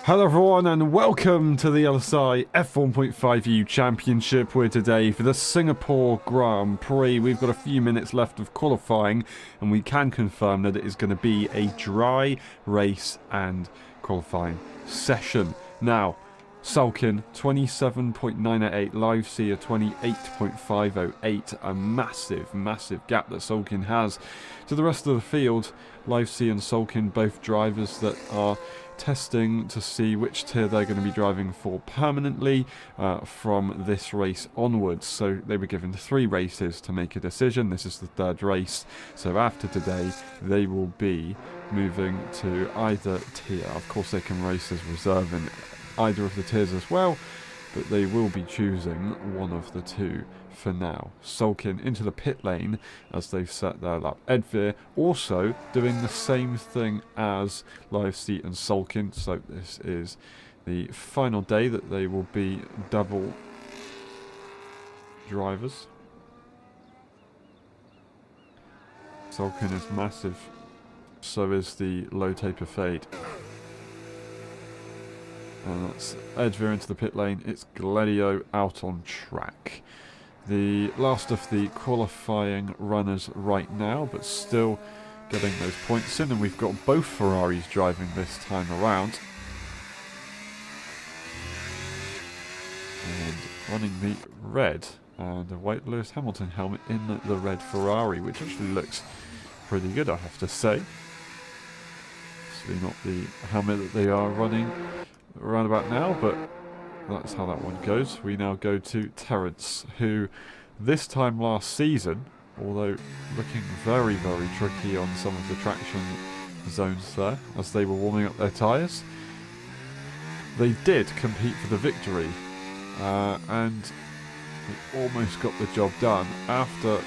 Hello everyone and welcome to the LSI F1.5 EU Championship. We're today for the Singapore Grand Prix. We've got a few minutes left of qualifying and we can confirm that it is going to be a dry race and qualifying session. Now, Sulkin 27.988, Live Seer 28.508, a massive gap that Sulkin has to the rest of the field. Live Seer and Sulkin, both drivers that are testing to see which tier they're going to be driving for permanently from this race onwards. So they were given 3 races to make a decision. This is the 3rd race, so after today they will be moving to either tier. Of course they can race as reserve in either of the tiers as well, but they will be choosing one of the 2 for now. Sulkin into the pit lane as they've set their lap. Edvir also doing the same thing as Live Seat and Sulkin, so this is the final day that they will be double drivers. Sulkin is massive, so is the low taper fade. And that's Edvir into the pit lane. It's Gladio out on track. The last of the qualifying runners right now, but still getting those points in. And we've got both Ferraris driving this time around. And running the red and a white Lewis Hamilton helmet in the red Ferrari, which actually looks pretty good, I have to say. Obviously not the helmet that they are running around about now, but that's how that one goes. We now go to Terence, who this time last season, although looking very tricky on some of the traction zones there as they were warming up their tyres, they did compete for the victory and they almost got the job done after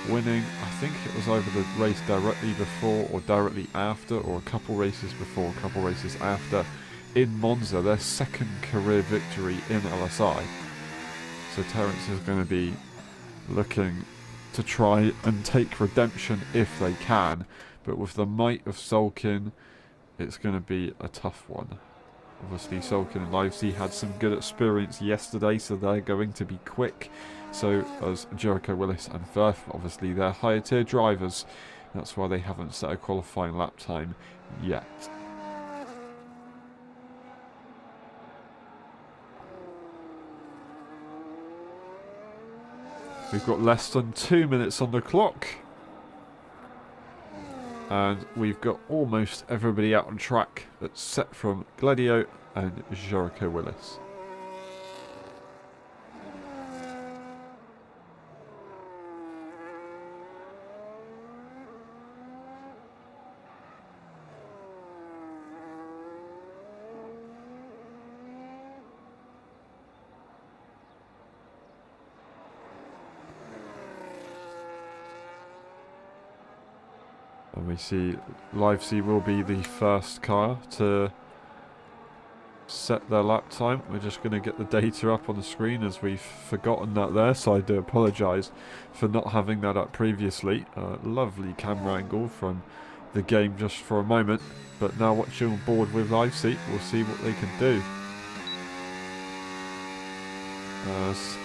winning. I think it was either the race directly before or directly after, or a couple races before, a couple races after, in Monza, their 2nd career victory in LSI. So Terence is going to be looking to try and take redemption if they can, but with the might of Sulkin, it's going to be a tough one. Obviously Sulkin and Live Seat had some good experience yesterday, so they're going to be quick. So as Jericho Willis and Verf, obviously they're higher tier drivers, that's why they haven't set a qualifying lap time yet. We've got less than 2 minutes on the clock. And we've got almost everybody out on track that's set from Gladio and Jericho Willis. And we see Live Seat will be the first car to set their lap time. We're just going to get the data up on the screen as we've forgotten that there, so I do apologise for not having that up previously. Lovely camera angle from the game just for a moment, but now watching on board with Live Seat, we'll see what they can do. As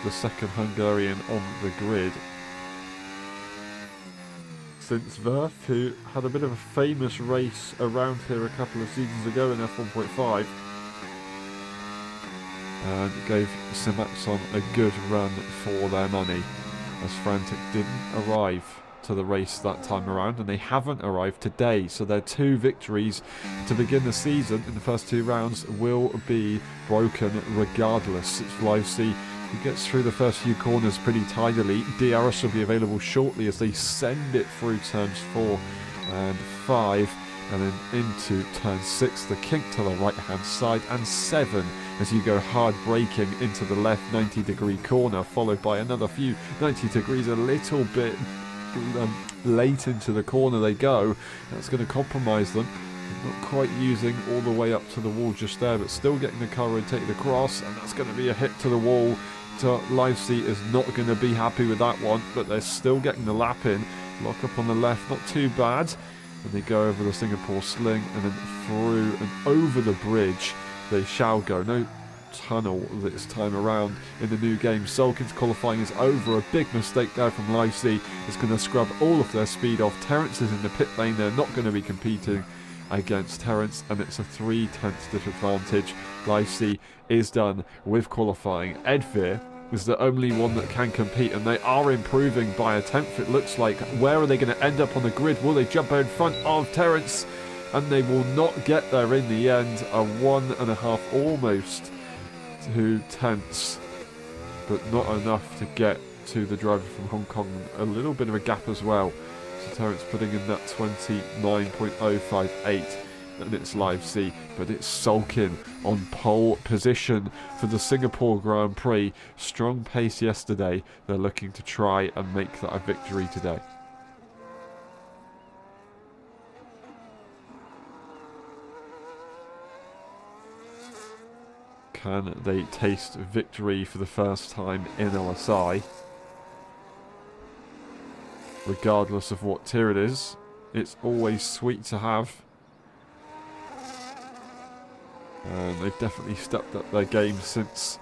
the 2nd Hungarian on the grid, since Verf, who had a bit of a famous race around here a couple of seasons ago in F1.5 and gave Simaxon a good run for their money, as Frantic didn't arrive to the race that time around, and they haven't arrived today, so their 2 victories to begin the season in the first 2 rounds will be broken regardless. It's Live Seat who gets through the first few corners pretty tidily. DRS will be available shortly as they send it through turns 4 and 5 and then into turn 6, the kink to the right hand side, and 7 as you go hard braking into the left 90-degree corner, followed by another few 90 degrees a little bit late into the corner they go. That's going to compromise them. Not quite using all the way up to the wall just there, but still getting the car rotated across, and that's going to be a hit to the wall. Live Seat is not going to be happy with that one, but they're still getting the lap in. Lock up on the left, not too bad. and they go over the Singapore sling, and then through and over the bridge they shall go. No tunnel this time around in the new game. Sulkin's qualifying is over. A big mistake there from LSI. It's going to scrub all of their speed off. Terence is in the pit lane. They're not going to be competing against Terence, and it's a 3/10 disadvantage. LSI is done with qualifying. Edvir is the only one that can compete, and they are improving by a tenth, it looks like. Where are they going to end up on the grid? Will they jump out in front of Terence? And they will not get there in the end. A 1.5 almost 2 tenths, but not enough to get to the driver from Hong Kong. A little bit of a gap as well. So Terence putting in that 29.058, and it's LSI, but it's Sulkin on pole position for the Singapore Grand Prix. Strong pace yesterday. They're looking to try and make that a victory today. Can they taste victory for the first time in LSI? Regardless of what tier it is, it's always sweet to have. And they've definitely stepped up their game since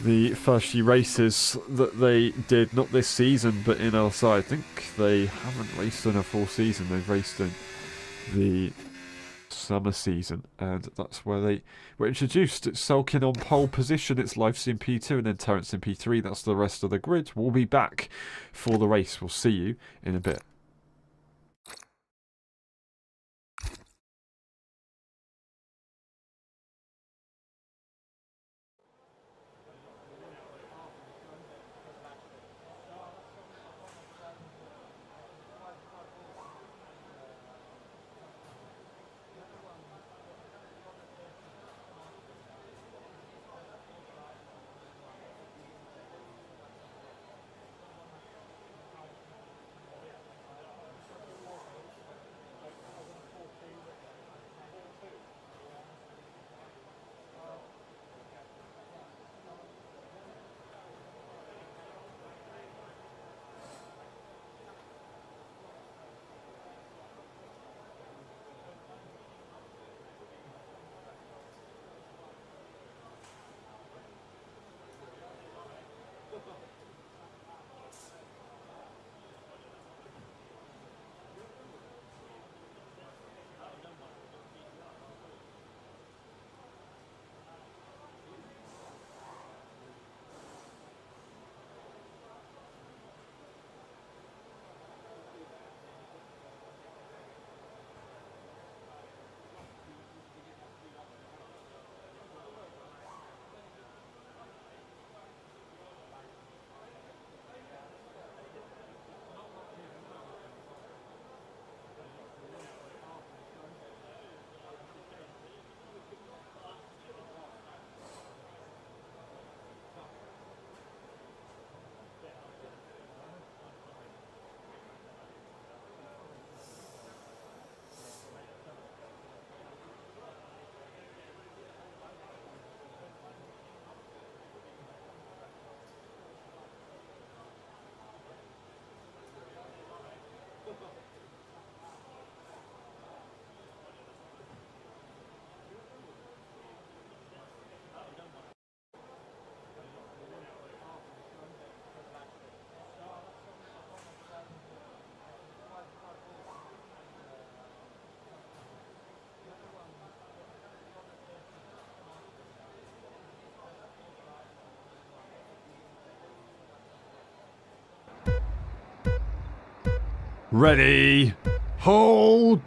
the first few races that they did, not this season, but in LSI. I think they haven't raced in a full season. They've raced in the summer season, and that's where they were introduced. It's Sulkin on pole position. It's LSI in P2 and then Terence in P3. That's the rest of the grid. We'll be back for the race. We'll see you in a bit. Ready, hold,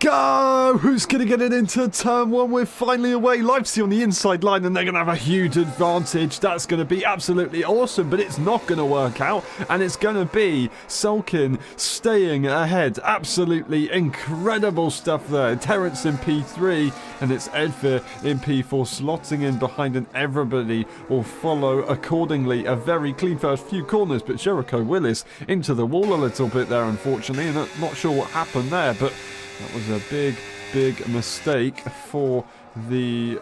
go! Who's going to get it into turn one? We're finally away. LSI on the inside line, and they're going to have a huge advantage. That's going to be absolutely awesome, but it's not going to work out, and it's going to be Sulkin staying ahead. Absolutely incredible stuff there. Terence in P3, and it's Edvir in P4 slotting in behind, and everybody will follow accordingly. A very clean first few corners, but Jericho Willis into the wall a little bit there, unfortunately, and I'm not sure what happened there, but that was a big mistake for the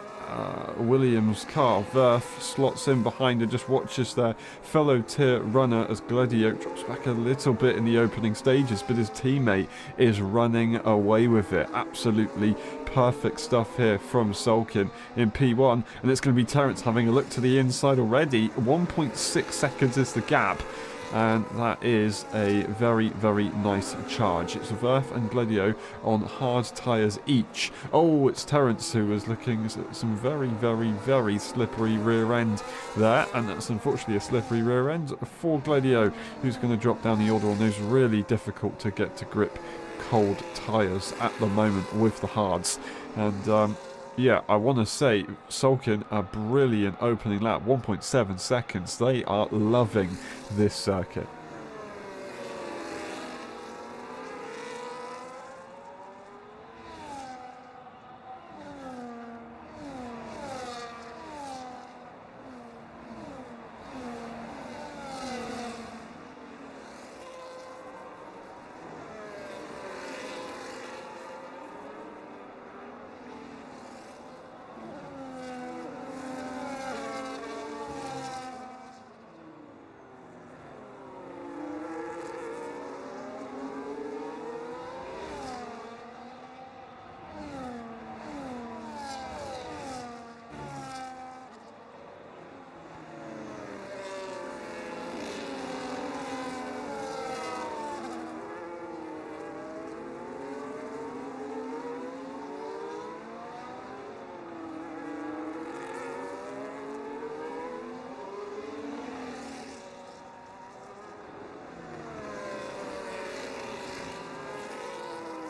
Williams car. Verf slots in behind and just watches their fellow tier runner as Gladio drops back a little bit in the opening stages, but his teammate is running away with it. Absolutely perfect stuff here from Sulkin in P1, and it's going to be Terence having a look to the inside already. 1.6 seconds is the gap, and that is a very, very nice charge. It's Verf and Gladio on hard tyres each. Oh, it's Terence who was looking at some very, very, very slippery rear end there, and that's unfortunately a slippery rear end for Gladio, who's going to drop down the order on those really difficult to get to grip cold tyres at the moment with the hards. And yeah, I want to say Sulkin, a brilliant opening lap, 1.7 seconds. They are loving this circuit.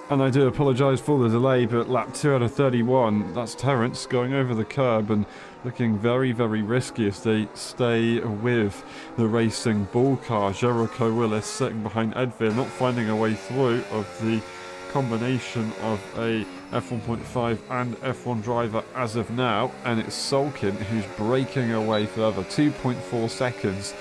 And I do apologise for the delay, but lap 2 out of 31, that's Terence going over the curb and looking very, very risky as they stay with the racing bull car. Jericho Willis sitting behind Edvir, not finding a way through of the combination of a F1.5 and F1 driver as of now, and it's Sulkin who's breaking away further. 2.4 seconds.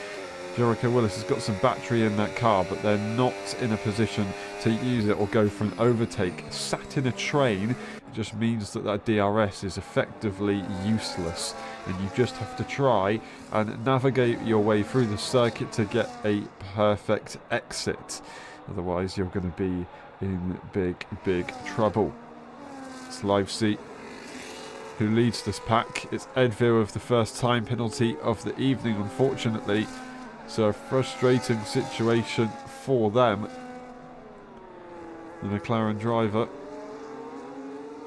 Jericho Willis has got some battery in that car, but they're not in a position to use it or go for an overtake. Sat in a train, it just means that that DRS is effectively useless, and you just have to try and navigate your way through the circuit to get a perfect exit. Otherwise, you're going to be in big, big trouble. It's Livesey who leads this pack. It's Edvir with the first time penalty of the evening, unfortunately. So a frustrating situation for them. The McLaren driver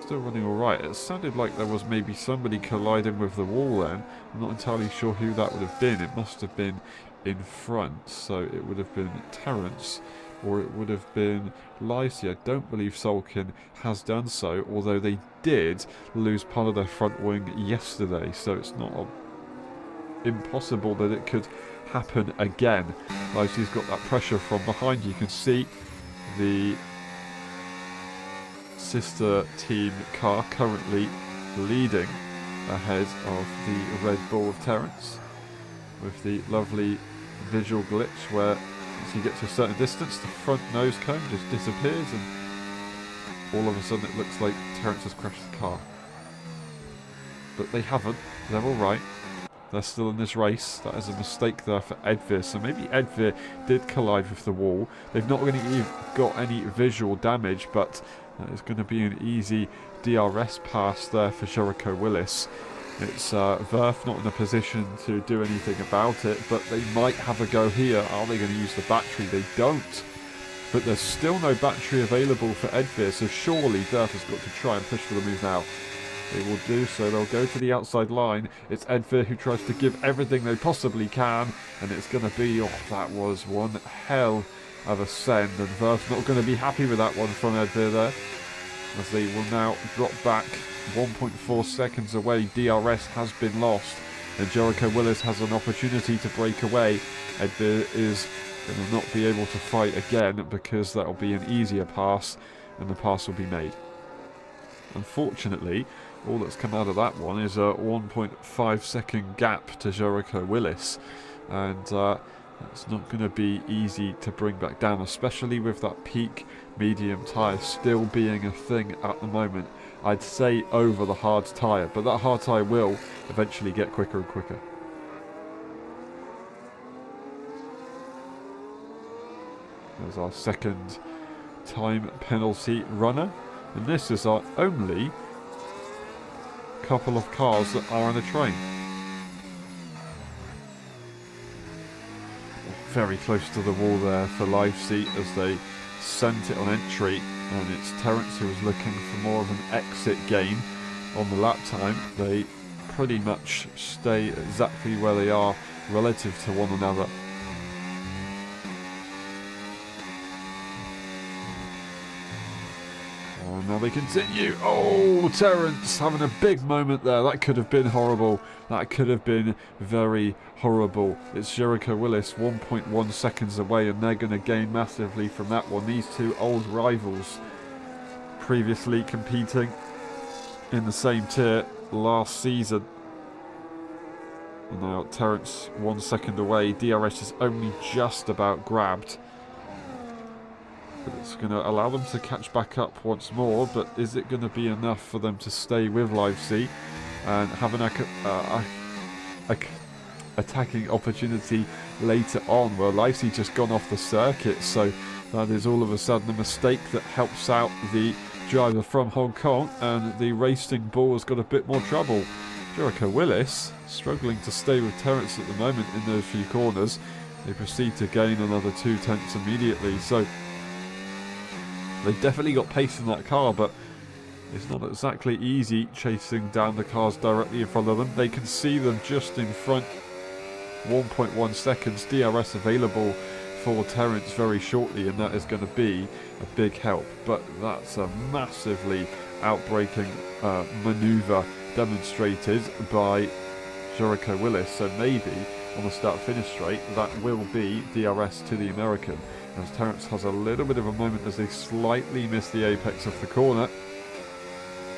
still running alright. It sounded like there was maybe somebody colliding with the wall then. I'm not entirely sure who that would have been. It must have been in front. So it would have been Terence, or it would have been Livesey. I don't believe Sulkin has done so, although they did lose part of their front wing yesterday. So it's not impossible that it could happen again. Livesey's got that pressure from behind. You can see the sister team car currently leading ahead of the Red Bull of Terence, with the lovely visual glitch where as you get to a certain distance the front nose cone just disappears and all of a sudden it looks like Terence has crashed the car. But they haven't. They're alright. They're still in this race. That is a mistake there for Edvir. So maybe Edvir did collide with the wall. They've not really got any visual damage, but it's going to be an easy DRS pass there for Jericho Willis. It's Verf not in a position to do anything about it, but they might have a go here. Are they going to use the battery? They don't. But there's still no battery available for Edvir, so surely Verf has got to try and push for the move now. They will do so. They'll go to the outside line. It's Edvir who tries to give everything they possibly can, and it's going to be, oh, that was one hell of a send, and Verf's not going to be happy with that one from Edvir there, as they will now drop back 1.4 seconds away. DRS has been lost, and Jericho Willis has an opportunity to break away. Edvir is going to not be able to fight again because that will be an easier pass, and the pass will be made. Unfortunately, all that's come out of that one is a 1.5 second gap to Jericho Willis, and it's not going to be easy to bring back down, especially with that peak medium tyre still being a thing at the moment I'd say over the hard tyre, but that hard tyre will eventually get quicker and quicker. There's our second time penalty runner, and this is our only couple of cars that are on a train. Very close to the wall there for Live Seat as they sent it on entry, and it's Terence who was looking for more of an exit gain on the lap time. They pretty much stay exactly where they are relative to one another. And now they continue. Oh, Terence having a big moment there. That could have been horrible. That could have been very horrible. It's Jericho Willis 1.1 seconds away, and they're going to gain massively from that one. These two old rivals, previously competing in the same tier last season. And now Terence 1 second away. DRS is only just about grabbed. But it's going to allow them to catch back up once more, but is it going to be enough for them to stay with Live C and have an attacking opportunity later on? Well, Live C just gone off the circuit, so that is all of a sudden a mistake that helps out the driver from Hong Kong, and the racing ball has got a bit more trouble. Jericho Willis struggling to stay with Terence at the moment in those few corners. They proceed to gain another 2 tenths immediately, so they've definitely got pace in that car, but it's not exactly easy chasing down the cars directly in front of them. They can see them just in front. 1.1 seconds DRS available for Terence very shortly, and that is going to be a big help. But that's a massively outbreaking manoeuvre demonstrated by Jericho Willis. So maybe on the start-finish straight, that will be DRS to the American, as Terence has a little bit of a moment as they slightly miss the apex of the corner.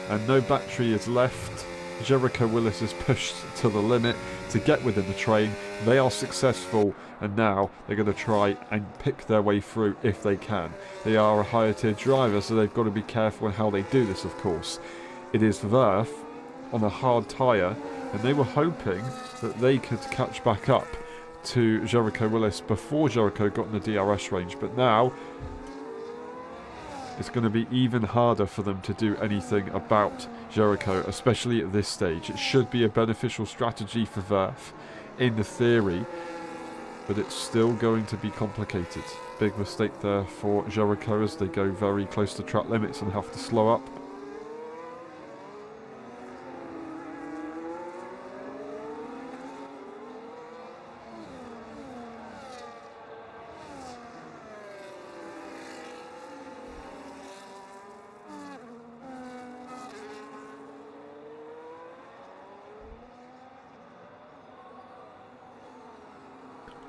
And no battery is left. Jericho Willis is pushed to the limit to get within the train. They are successful, and now they're going to try and pick their way through if they can. They are a higher tier driver, so they've got to be careful in how they do this, of course. It is Verf on a hard tyre, and they were hoping that they could catch back up to Jericho Willis before Jericho got in the DRS range, but now it's going to be even harder for them to do anything about Jericho, especially at this stage. It should be a beneficial strategy for Verf in the theory, but it's still going to be complicated. Big mistake there for Jericho as they go very close to track limits and have to slow up.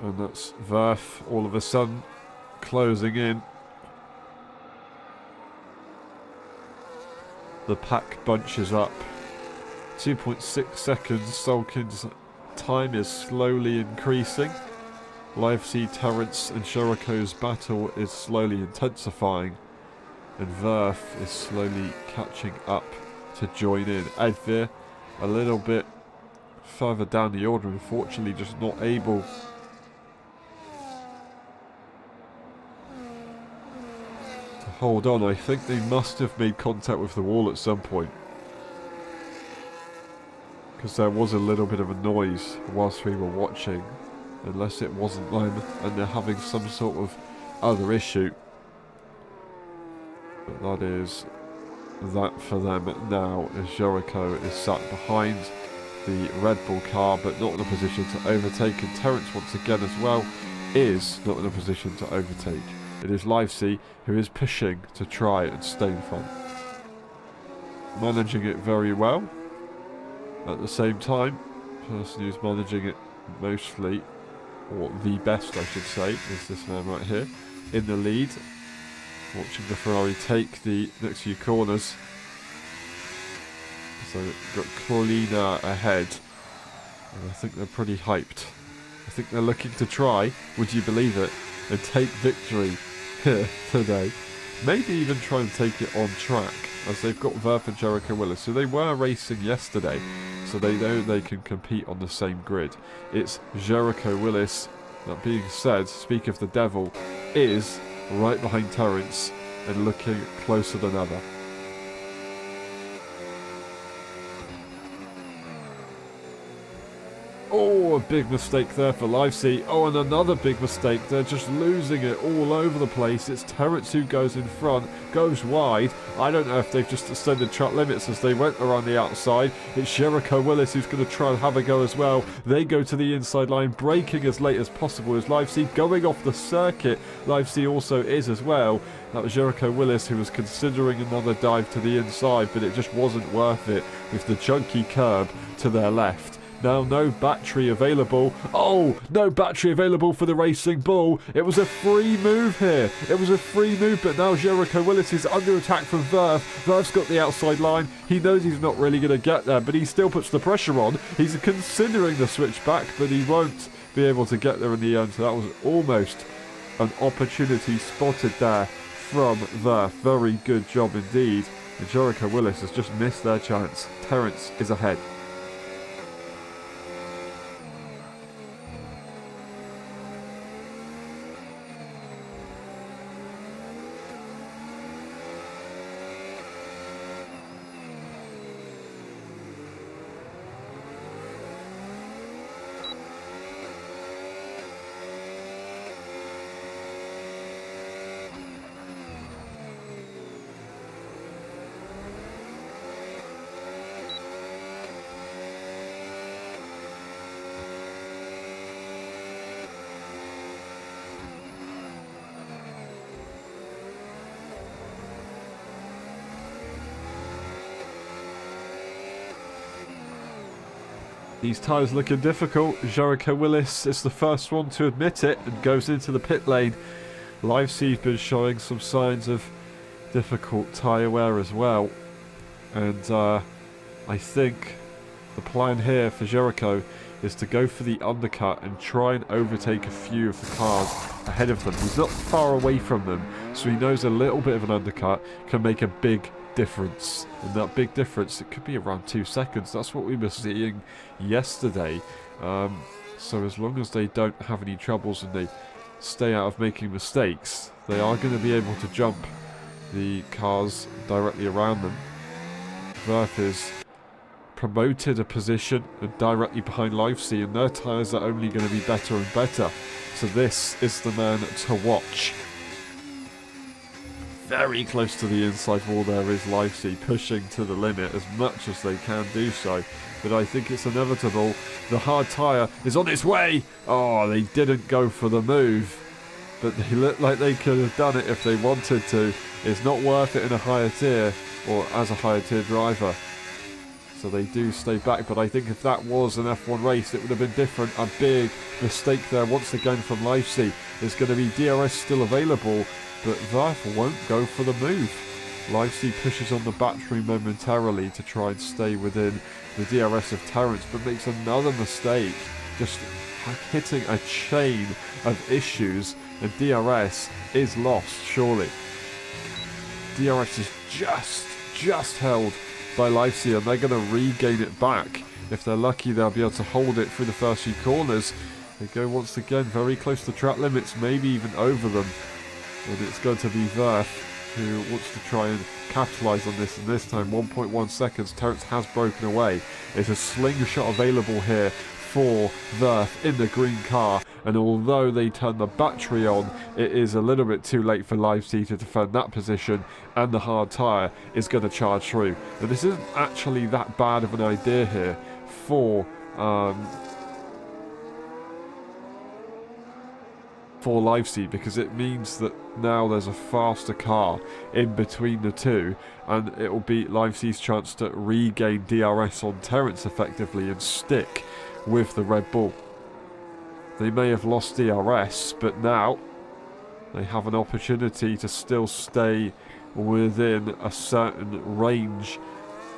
And that's Verf all of a sudden closing in. The pack bunches up. 2.6 seconds. Sulkin's time is slowly increasing. Live C, Terence and Jericho's battle is slowly intensifying. And Verf is slowly catching up to join in. Edvir a little bit further down the order, unfortunately just not able hold on. I think they must have made contact with the wall at some point, because there was a little bit of a noise whilst we were watching, unless it wasn't them and they're having some sort of other issue. But that is that for them now, as Jericho is sat behind the Red Bull car but not in a position to overtake, and Terence once again as well is not in a position to overtake. It is Live C who is pushing to try and stay in front. Managing it very well. At the same time, the person who's managing it mostly, or the best I should say, is this man right here, in the lead. Watching the Ferrari take the next few corners. So we've got Corlina ahead. And I think they're pretty hyped. I think they're looking to try, would you believe it, and take victory here today. Maybe even try and take it on track. as they've got Verth and Jericho Willis, who they were racing yesterday, so they know they can compete on the same grid. It's Jericho Willis. That being said, speak of the devil, is right behind Terence and looking closer than ever. Oh, a big mistake there for Livesey. Oh, and another big mistake. They're just losing it all over the place. It's Terence who goes in front, goes wide. I don't know if they've just extended track limits as they went around the outside. It's Jericho Willis who's going to try and have a go as well. They go to the inside line, braking as late as possible. Is Livesey going off the circuit? Livesey also is as well. That was Jericho Willis who was considering another dive to the inside, but it just wasn't worth it with the junky curb to their left. Now no battery available. Oh, no battery available for the Racing Bull. It was a free move here. It was a free move, but now Jericho Willis is under attack from Verth. Verth's got the outside line. He knows he's not really going to get there, but he still puts the pressure on. He's considering the switch back, but he won't be able to get there in the end. So that was almost an opportunity spotted there from Verth. Very good job indeed. And Jericho Willis has just missed their chance. Terence is ahead. These tyres looking difficult. Jericho Willis is the first one to admit it and goes into the pit lane. Livesey's been showing some signs of difficult tyre wear as well. And I think the plan here for Jericho is to go for the undercut and try and overtake a few of the cars ahead of them. He's not far away from them, so he knows a little bit of an undercut can make a big difference. And that big difference, it could be around 2 seconds. That's what we were seeing yesterday. So as long as they don't have any troubles and they stay out of making mistakes, they are going to be able to jump the cars directly around them. Verth is promoted a position and directly behind Livesey, and their tyres are only going to be better and better. So this is the man to watch. Very close to the inside wall there is Livesey, pushing to the limit as much as they can do so. But I think it's inevitable. The hard tyre is on its way. Oh, they didn't go for the move. But they look like they could have done it if they wanted to. It's not worth it in a higher tier, or as a higher tier driver. So they do stay back, but I think if that was an F1 race, it would have been different. A big mistake there once again from Livesey. There's going to be DRS still available, but Verth won't go for the move. Livesey pushes on the battery momentarily to try and stay within the DRS of Terence, but makes another mistake, just hitting a chain of issues, and DRS is lost, surely. DRS is just held by Livesey, and they're going to regain it back. If they're lucky, they'll be able to hold it through the first few corners. They go once again very close to track limits, maybe even over them. And it's going to be Verth who wants to try and capitalise on this, and this time 1.1 seconds. Terence has broken away. There's a slingshot available here for Verth in the green car, and although they turn the battery on, it is a little bit too late for Livesey to defend that position, and the hard tyre is going to charge through. Now this isn't actually that bad of an idea here for Livesey, because it means that now there's a faster car in between the two, and it will be Livesey's chance to regain DRS on Terence effectively and stick with the Red Bull. They may have lost DRS, but now they have an opportunity to still stay within a certain range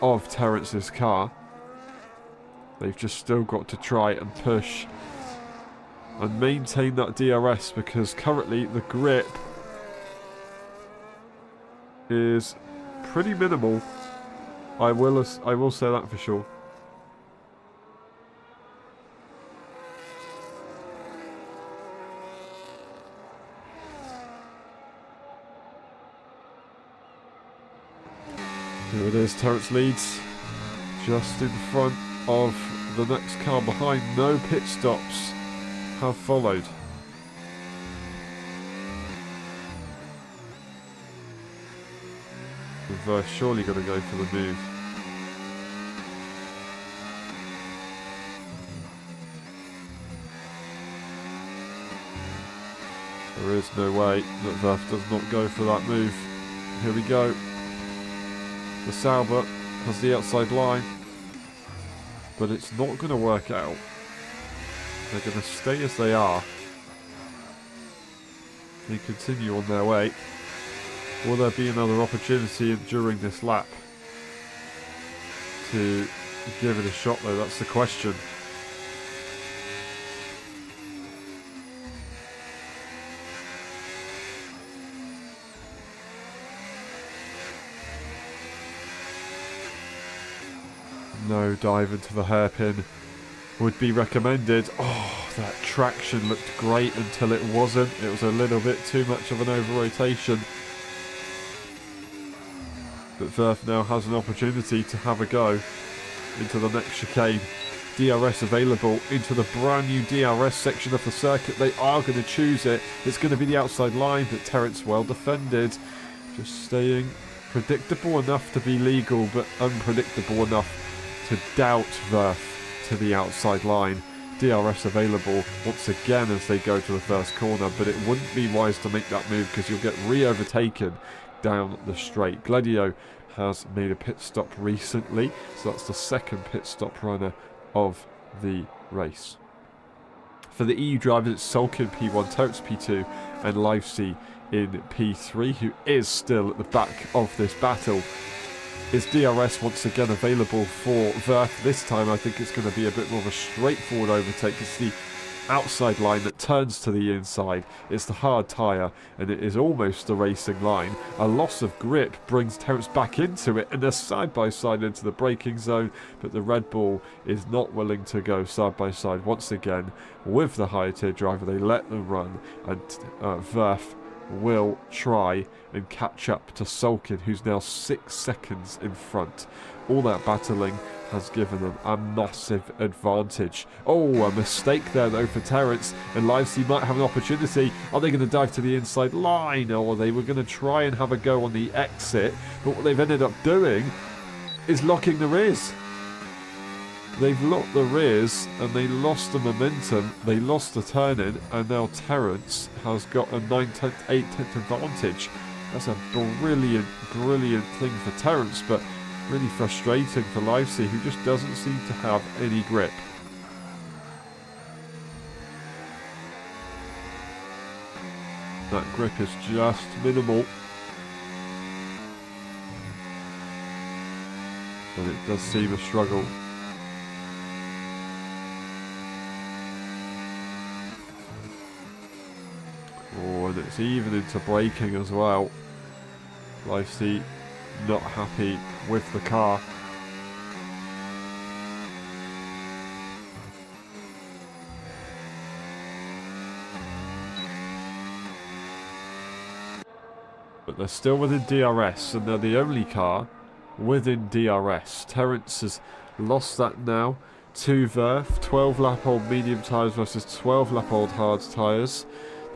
of Terence's car. They've just still got to try and push and maintain that DRS, because currently the grip is pretty minimal. I will say that for sure. Here it is, Terence leads just in front of the next car behind. No pit stops have followed. We've surely got to go for the move. There is no way that Verf does not go for that move. Here we go. The Sauber has the outside line, but it's not going to work out. They're going to stay as they are. They continue on their way. Will there be another opportunity during this lap to give it a shot though? That's the question. No dive into the hairpin would be recommended. Oh, that traction looked great until it wasn't. It was a little bit too much of an over-rotation. But Verf now has an opportunity to have a go into the next chicane. DRS available into the brand new DRS section of the circuit. They are going to choose it. It's going to be the outside line, but Terence well defended. Just staying predictable enough to be legal, but unpredictable enough to doubt Verf to the outside line. DRS available once again as they go to the first corner, but it wouldn't be wise to make that move because you'll get re-overtaken down the straight. Gladio has made a pit stop recently, so that's the second pit stop runner of the race. For the EU drivers, it's Sulkin P1, Terence P2 and Livesey in P3, who is still at the back of this battle. Is DRS once again available for Verf? This time I think it's going to be a bit more of a straightforward overtake. It's the outside line that turns to the inside. It's the hard tyre and it is almost the racing line. A loss of grip brings Terence back into it and they're side by side into the braking zone, but the Red Bull is not willing to go side by side once again with the higher tier driver. They let them run and Verf will try and catch up to Sulkin, who's now 6 seconds in front. All that battling has given them a massive advantage. Oh, a mistake there though for Terence, and Livesey might have an opportunity. Are they going to dive to the inside line, or they were going to try and have a go on the exit, but what they've ended up doing is locking the rears. They've locked the rears and they lost the momentum, they lost the turn-in, and now Terence has got a 9/10, 8/10 advantage. That's a brilliant, brilliant thing for Terence, but really frustrating for Livesey, who just doesn't seem to have any grip. That grip is just minimal. And it does seem a struggle. Oh, and it's even into braking as well. Livesey not happy with the car. But they're still within DRS, and they're the only car within DRS. Terence has lost that now to Verf. 12 lap old medium tyres versus 12 lap old hard tyres.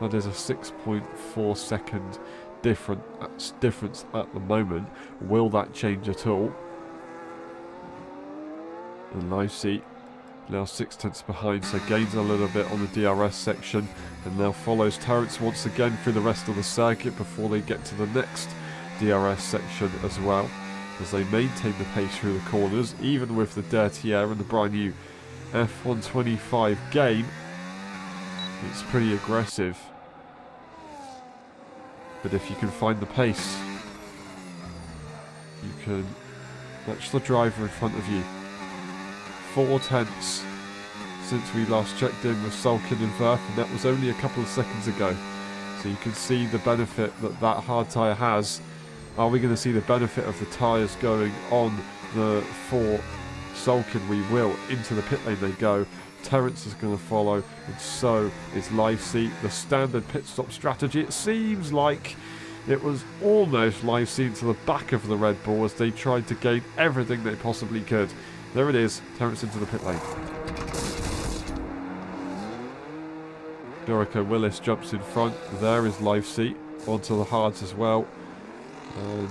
That is a 6.4 second difference at the moment. Will that change at all? And Livesey now 6/10 behind, so gains a little bit on the DRS section, and now follows Terence once again through the rest of the circuit before they get to the next DRS section as well, as they maintain the pace through the corners, even with the dirty air and the brand new F1.25 game. It's pretty aggressive. But if you can find the pace, you can match the driver in front of you. 4/10 since we last checked in with Sulkin and Verf, and that was only a couple of seconds ago. So you can see the benefit that that hard tyre has Are we going to see the benefit of the tyres going on the for Sulkin? We will. Into the pit lane they go. Terence is going to follow, and so is Livesey. The standard pit stop strategy. It seems like it was almost Livesey to the back of the Red Bull as they tried to gain everything they possibly could. There it is. Terence into the pit lane. Jericho Willis jumps in front. There is Livesey onto the hards as well. And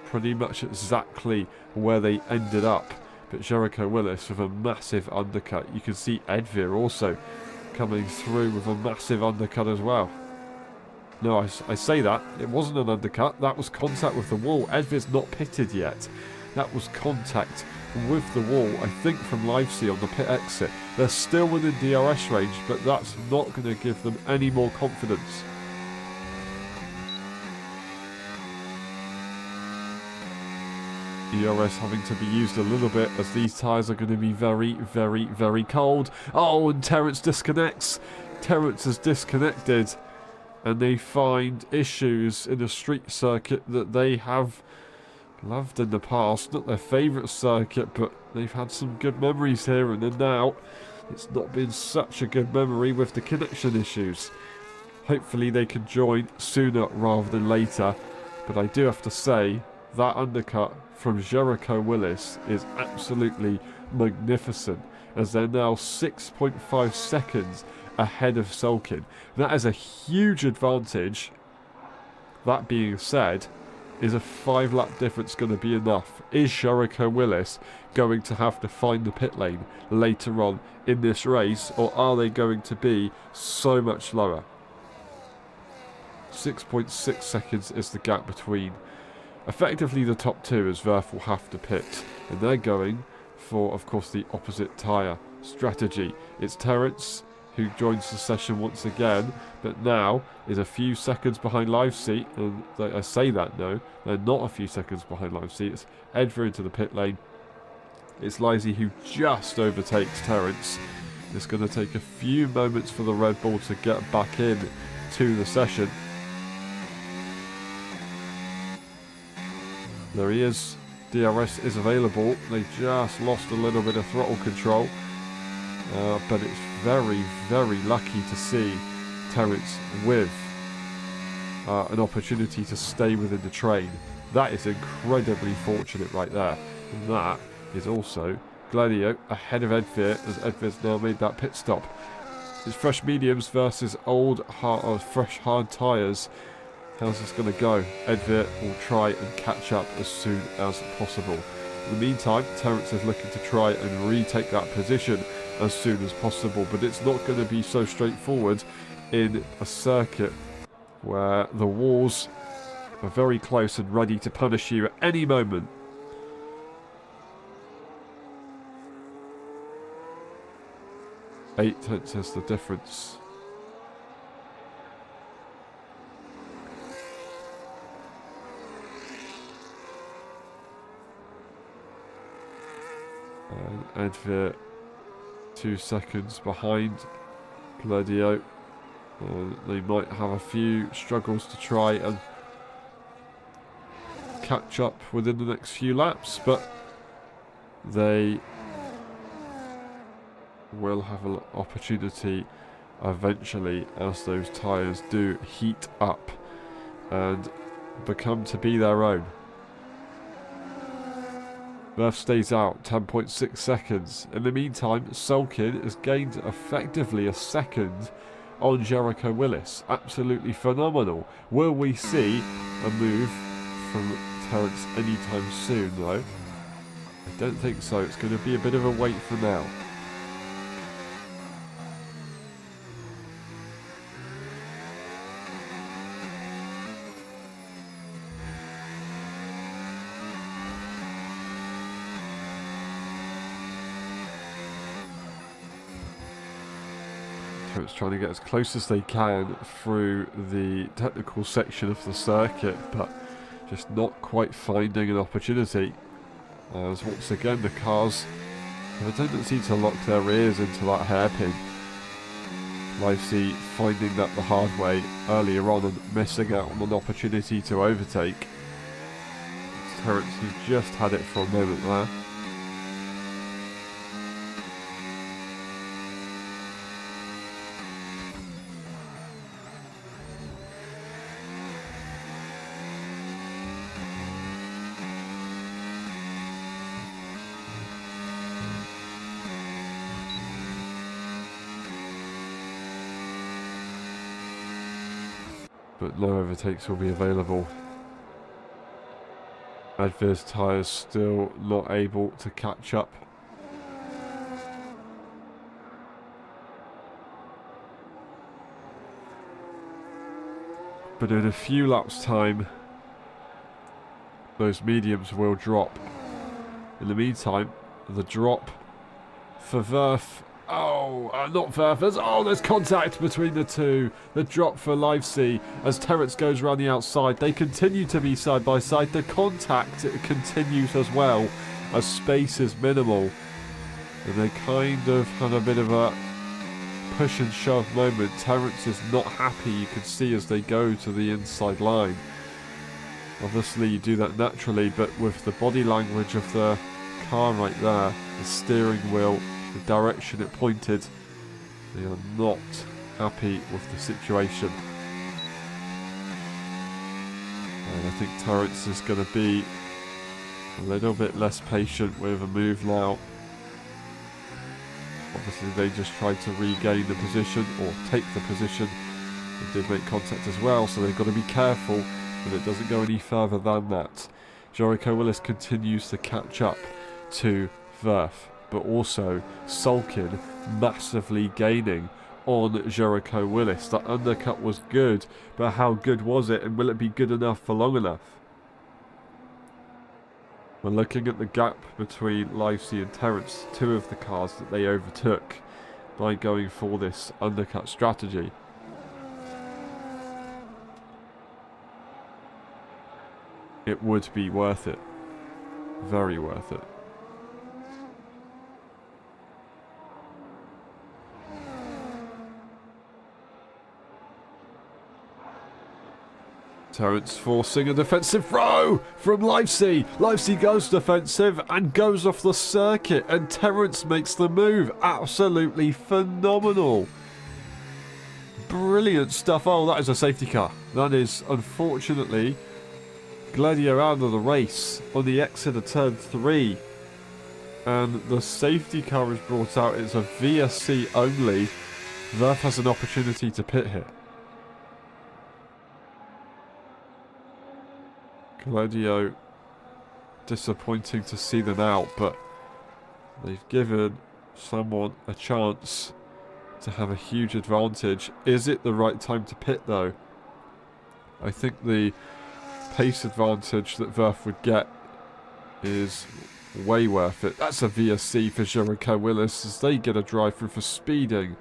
pretty much exactly where they ended up. But Jericho Willis with a massive undercut. You can see Edveer also coming through with a massive undercut as well. No, I say that. It wasn't an undercut. That was contact with the wall. Edveer's not pitted yet. That was contact with the wall, I think, from Livesey on the pit exit. They're still within DRS range, but that's not going to give them any more confidence. DRS having to be used a little bit as these tyres are going to be very, very, very cold. Oh, and Terence disconnects. Terence has disconnected, and they find issues in a street circuit that they have loved in the past. Not their favourite circuit, but they've had some good memories here, and then now it's not been such a good memory with the connection issues. Hopefully they can join sooner rather than later, but I do have to say that undercut from Jericho Willis is absolutely magnificent, as they're now 6.5 seconds ahead of Sulkin. That is a huge advantage. That being said, is a 5-lap difference going to be enough? Is Jericho Willis going to have to find the pit lane later on in this race, or are they going to be so much lower? 6.6 seconds is the gap between effectively the top two, as Verf will have to pit, and they're going for, of course, the opposite tyre strategy. It's Terence who joins the session once again, but now is a few seconds behind Livesey, and I say that no, they're not a few seconds behind Livesey. It's Edver into the pit lane. It's Livesey who just overtakes Terence. It's going to take a few moments for the Red Bull to get back in to the session. There he is. DRS is available. They just lost a little bit of throttle control. But it's very, very lucky to see Terence with an opportunity to stay within the train. That is incredibly fortunate right there. And that is also Gladio ahead of Edveer, as Edveer's now made that pit stop. It's fresh mediums versus fresh hard tyres. How's this going to go? Edveer will try and catch up as soon as possible. In the meantime, Terence is looking to try and retake that position as soon as possible, but it's not going to be so straightforward in a circuit where the walls are very close and ready to punish you at any moment. Eight tenths is the difference. And Edveer 2 seconds behind Gladio. They might have a few struggles to try and catch up within the next few laps, but they will have an opportunity eventually as those tyres do heat up and become to be their own. Verf stays out, 10.6 seconds. In the meantime, Sulkin has gained effectively a second on Jericho Willis. Absolutely phenomenal. Will we see a move from Terence anytime soon, though? I don't think so. It's going to be a bit of a wait for now. Terence trying to get as close as they can through the technical section of the circuit, but just not quite finding an opportunity. As once again the cars have a tendency to lock their ears into that hairpin. Livesey finding that the hard way earlier on and missing out on an opportunity to overtake. Terence, who just had it for a moment there. But no overtakes will be available. Adverse tyres still not able to catch up. But in a few laps' time, those mediums will drop. In the meantime, the drop for Verf. Oh, not Verf. There's contact between the two. The drop for LSI as Terence goes around the outside. They continue to be side by side. The contact continues as well as space is minimal. And they kind of had a bit of a push and shove moment. Terence is not happy, you can see, as they go to the inside line. Obviously you do that naturally, but with the body language of the car right there, the steering wheel, the direction it pointed, they are not happy with the situation. And I think Terence is going to be a little bit less patient with a move now. Obviously they just tried to regain the position, or take the position. They did make contact as well, so they've got to be careful that it doesn't go any further than that. Jericho Willis continues to catch up to Verf, but also Sulkin massively gaining on Jericho Willis. That undercut was good, but how good was it, and will it be good enough for long enough? We're looking at the gap between LSI and Terence, two of the cars that they overtook by going for this undercut strategy. It would be worth it. Very worth it. Terence forcing a defensive throw from LSI. LSI goes defensive and goes off the circuit, and Terence makes the move. Absolutely phenomenal. Brilliant stuff. Oh, that is a safety car. That is, unfortunately, Gladio out of the race on the exit of turn 3. And the safety car is brought out. It's a VSC only. Verf has an opportunity to pit here. Gladio, disappointing to see them out, but they've given someone a chance to have a huge advantage. Is it the right time to pit though? I think the pace advantage that Verf would get is way worth it. That's a VSC for Jericho Willis as they get a drive through for speeding.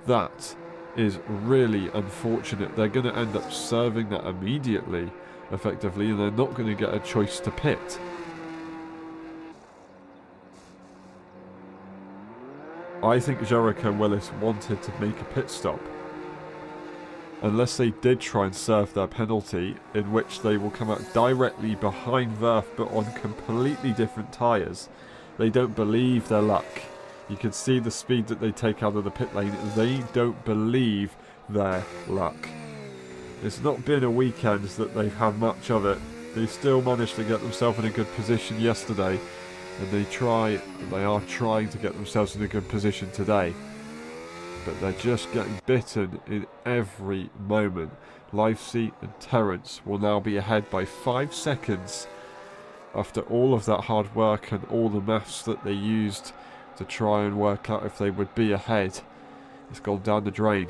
That is really unfortunate. They're going to end up serving that immediately, effectively, and they're not going to get a choice to pit. I think Jericho Willis wanted to make a pit stop. Unless they did try and serve their penalty, in which they will come out directly behind Verf but on completely different tyres. They don't believe their luck. You can see the speed that they take out of the pit lane. They don't believe their luck. It's not been a weekend that they've had much of it. They still managed to get themselves in a good position yesterday, and they are trying to get themselves in a good position today. But they're just getting bitten in every moment. LSI and Terence will now be ahead by 5 seconds after all of that hard work and all the maths that they used to try and work out if they would be ahead. It's gone down the drain,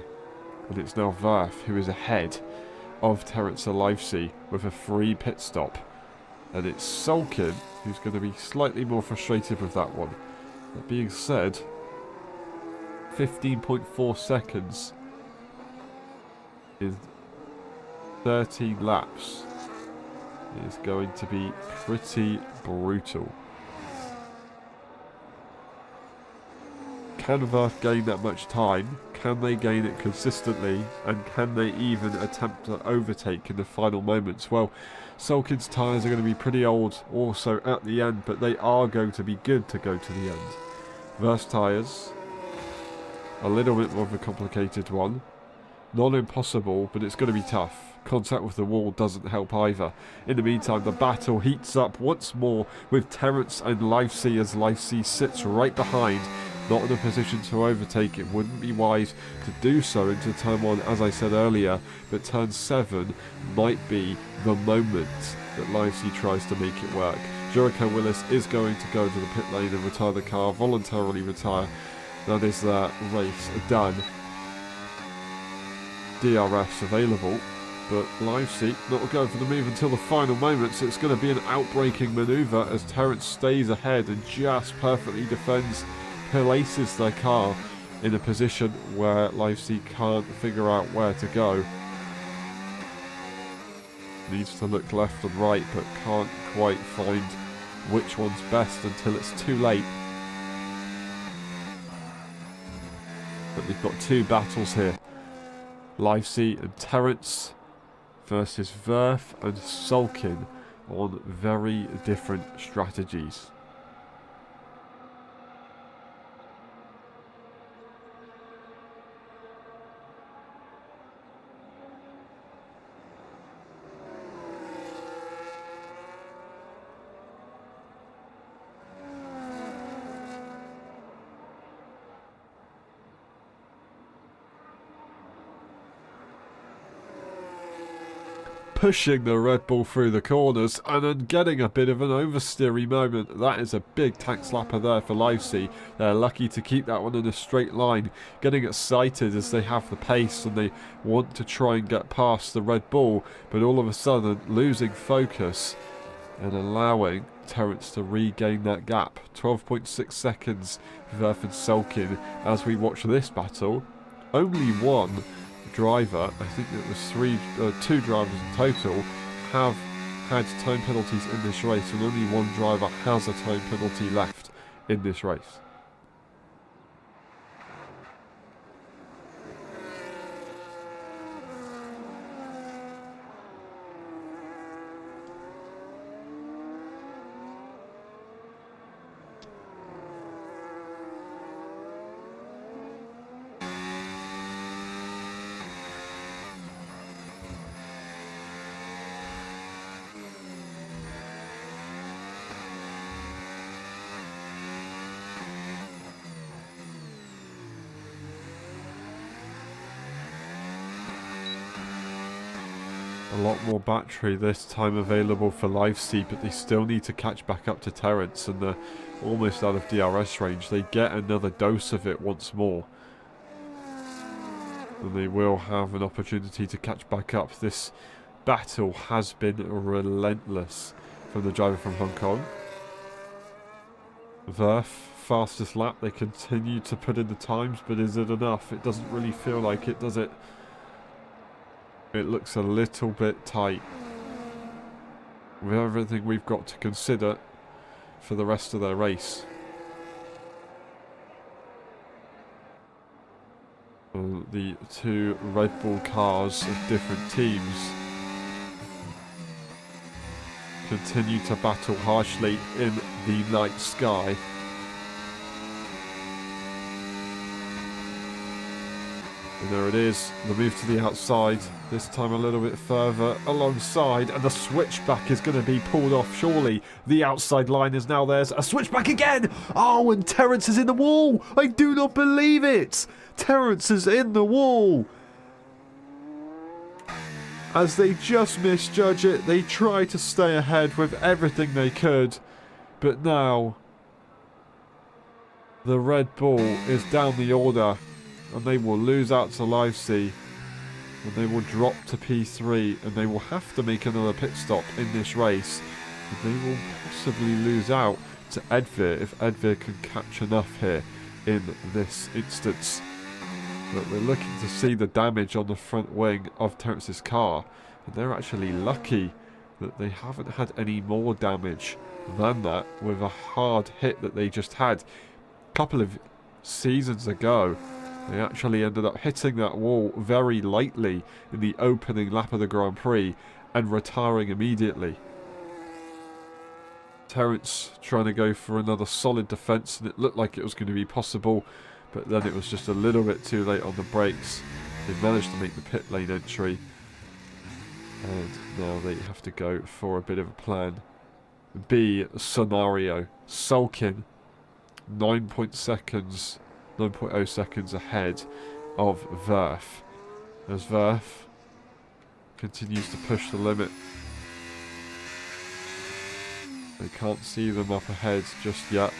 and it's now Verf who is ahead of Terence and LSI with a free pit stop. And it's Sulkin who's going to be slightly more frustrated with that one. That being said, 15.4 seconds in 13 laps is going to be pretty brutal. Can Verf gain that much time? can they gain it consistently, and can they even attempt to overtake in the final moments? Well, Sulkin's tyres are going to be pretty old also at the end, but they are going to be good to go to the end. Verse tyres, a little bit more of a complicated one. Not impossible, but it's going to be tough. Contact with the wall doesn't help either. In the meantime, the battle heats up once more with Terence and Livesey, as Livesey sits right behind, not in a position to overtake. It wouldn't be wise to do so into turn 1, as I said earlier, but turn 7 might be the moment that Livesey tries to make it work. Jericho Willis is going to go to the pit lane and retire the car, voluntarily retire. That is that race done. DRS available, but Livesey not going for the move until the final moments. It's going to be an outbraking manoeuvre as Terence stays ahead and just perfectly defends, places their car in a position where Livesey can't figure out where to go. Needs to look left and right, but can't quite find which one's best until it's too late. But we've got two battles here. Livesey and Terence versus Verf and Sulkin on very different strategies. Pushing the Red Bull through the corners and then getting a bit of an oversteery moment. That is a big tank slapper there for Livesey. They're lucky to keep that one in a straight line, getting excited as they have the pace and they want to try and get past the Red Bull, but all of a sudden losing focus and allowing Terence to regain that gap. 12.6 seconds for Verf and Sulkin as we watch this battle. Only one driver, I think it was two drivers in total, have had time penalties in this race, and only one driver has a time penalty left in this race. A lot more battery this time available for Livesey, but they still need to catch back up to Terence, and they're almost out of DRS range. They get another dose of it once more, and they will have an opportunity to catch back up. This battle has been relentless from the driver from Hong Kong. Verf, fastest lap. They continue to put in the times, but is it enough? It doesn't really feel like it, does it? It looks a little bit tight with everything we've got to consider for the rest of their race. The two Red Bull cars of different teams continue to battle harshly in the night sky. And there it is, the move to the outside, this time a little bit further alongside, and the switchback is going to be pulled off, surely. The outside line is now theirs, a switchback again! Oh, and Terence is in the wall! I do not believe it! Terence is in the wall! As they just misjudge it, they try to stay ahead with everything they could, but now the Red Bull is down the order. And they will lose out to Livesey, and they will drop to P3, and they will have to make another pit stop in this race. And they will possibly lose out to Edvir if Edvir can catch enough here in this instance. But we're looking to see the damage on the front wing of Terence's car, and they're actually lucky that they haven't had any more damage than that with a hard hit that they just had a couple of seasons ago. They actually ended up hitting that wall very lightly in the opening lap of the Grand Prix and retiring immediately. Terence trying to go for another solid defence, and it looked like it was going to be possible, but then it was just a little bit too late on the brakes. They managed to make the pit lane entry, and now they have to go for a bit of a plan B scenario. Sulkin 9.0 seconds ahead of Verf, as Verf continues to push the limit. They can't see them up ahead just yet,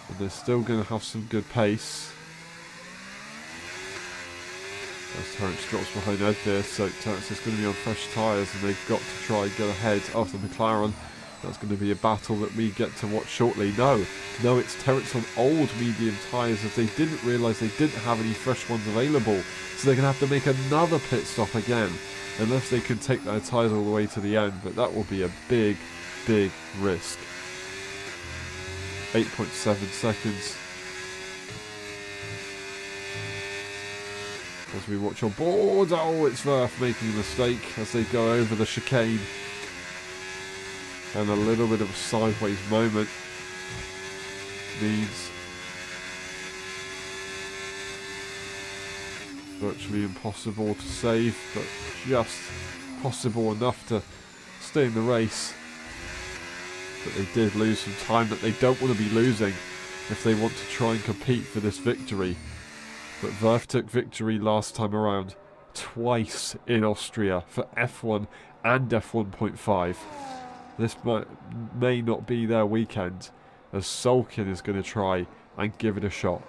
and they're still going to have some good pace. As Terence drops behind Ed there, so Terence is going to be on fresh tyres, and they've got to try and get ahead of the McLaren. That's going to be a battle that we get to watch shortly. No, it's Terence on old medium tyres, as they didn't realise they didn't have any fresh ones available. So they're going to have to make another pit stop again, unless they can take their tyres all the way to the end. But that will be a big, big risk. 8.7 seconds. As we watch on board, oh, it's Verf making a mistake as they go over the chicane. And a little bit of a sideways moment means virtually impossible to save, but just possible enough to stay in the race. But they did lose some time that they don't want to be losing if they want to try and compete for this victory. But Verf took victory last time around, twice in Austria for F1 and F1.5. This may not be their weekend, as Sulkin is going to try and give it a shot.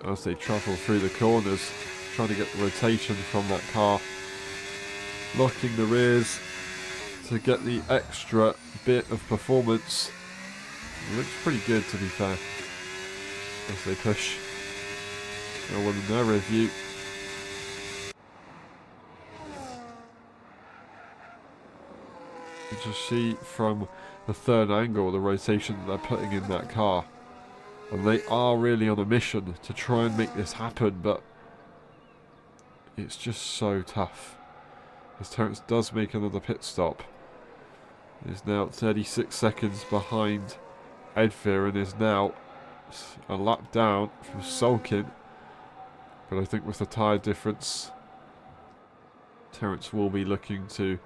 As they travel through the corners, trying to get the rotation from that car, locking the rears to get the extra bit of performance. It looks pretty good, to be fair, as they push. No one in their review. You just see from the third angle the rotation that they're putting in that car. And they are really on a mission to try and make this happen, but it's just so tough. As Terence does make another pit stop. He's now 36 seconds behind Edfir and is now a lap down from Sulkin. But I think with the tyre difference, Terence will be looking to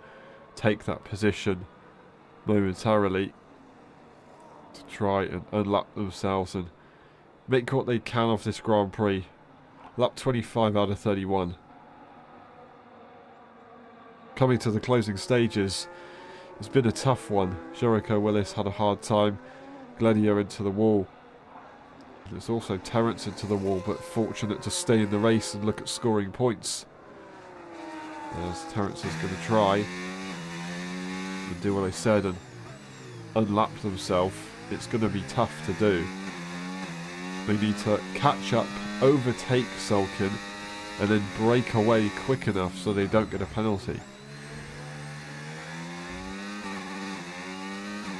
take that position momentarily, to try and unlap themselves and make what they can of this Grand Prix. Lap 25 out of 31. Coming to the closing stages, it's been a tough one. Jericho Willis had a hard time. Gladier into the wall. There's also Terence into the wall, but fortunate to stay in the race and look at scoring points. As Terence is going to try and do what I said and unlap themselves. It's going to be tough to do. They need to catch up, overtake Sulkin, and then break away quick enough so they don't get a penalty.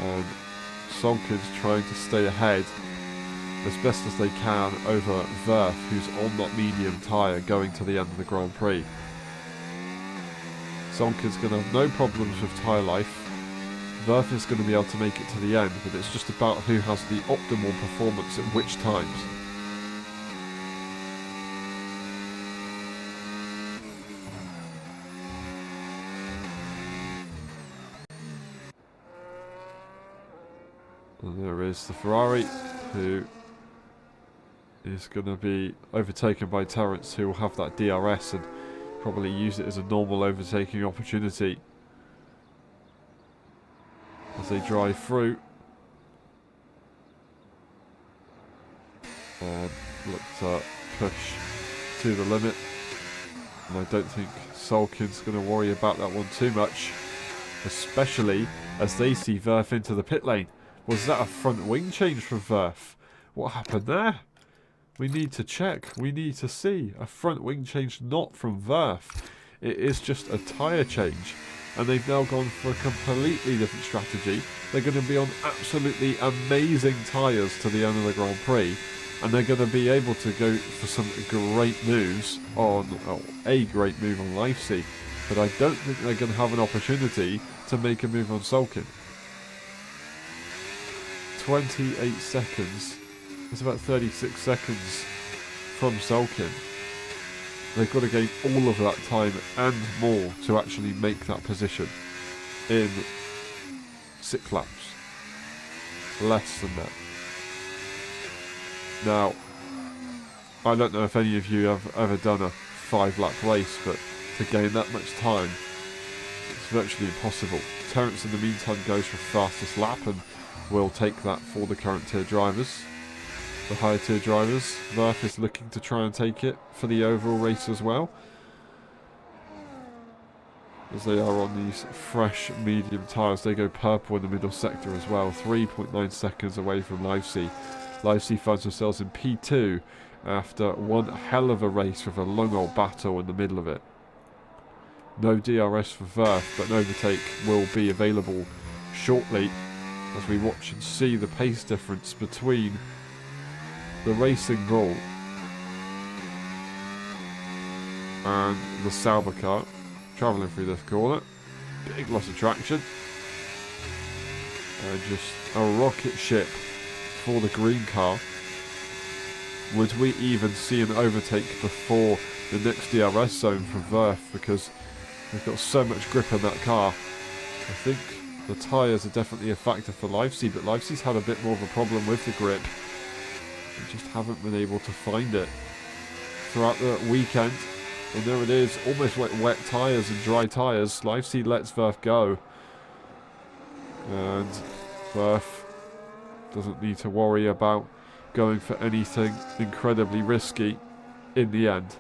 And Sulkin's trying to stay ahead as best as they can over Verf, who's on that medium tyre going to the end of the Grand Prix. Sulkin's going to have no problems with tyre life. Verf is going to be able to make it to the end, but it's just about who has the optimal performance at which times. And there is the Ferrari, who is going to be overtaken by Terence, who will have that DRS and probably use it as a normal overtaking opportunity as they drive through. and look to push to the limit. And I don't think Sulkin's going to worry about that one too much, especially as they see Verf into the pit lane. Was that a front wing change from Verf? What happened there? We need to check. We need to see. A front wing change not from Verf. It is just a tyre change. And they've now gone for a completely different strategy. They're going to be on absolutely amazing tyres to the end of the Grand Prix. And they're going to be able to go for some great moves on, a great move on LSI. But I don't think they're going to have an opportunity to make a move on Sulkin. 28 seconds. It's about 36 seconds from Sulkin. They've got to gain all of that time and more to actually make that position in 6 laps. Less than that. Now, I don't know if any of you have ever done a 5-lap race, but to gain that much time, it's virtually impossible. Terence in the meantime goes for fastest lap and will take that for the current tier drivers. The higher tier drivers, Verf is looking to try and take it for the overall race as well, as they are on these fresh medium tyres. They go purple in the middle sector as well, 3.9 seconds away from LSI. LSI finds themselves in P2 after one hell of a race with a long old battle in the middle of it. No DRS for Verf, but an overtake will be available shortly as we watch and see the pace difference between the Racing Bull and the Sauber car travelling through this corner. Big loss of traction and just a rocket ship for the green car. Would we even see an overtake before the next DRS zone from Verf, because they've got so much grip in that car? I think the tyres are definitely a factor for LSI, but LSI's had a bit more of a problem with the grip. They just haven't been able to find it throughout the weekend. And there it is, almost like wet tyres and dry tyres. LSI lets Verf go. And Verf doesn't need to worry about going for anything incredibly risky in the end.